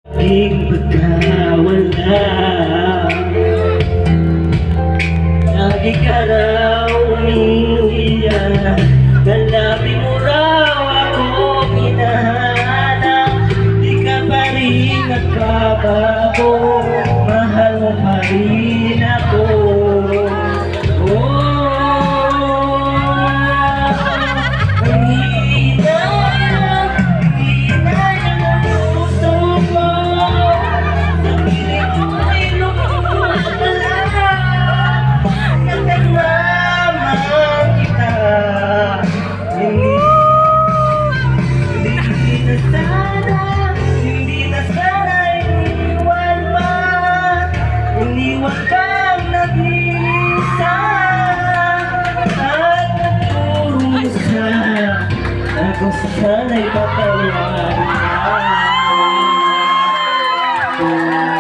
Aking pagkawala, lagi ka raw umiiyak, nalabi mo raw ako pinahanap, di ka pa rin nagbabago, mahal mo pa rin ako. Iniwan kang nag-iisa at nagkurusa, ako sana'y patawarin na.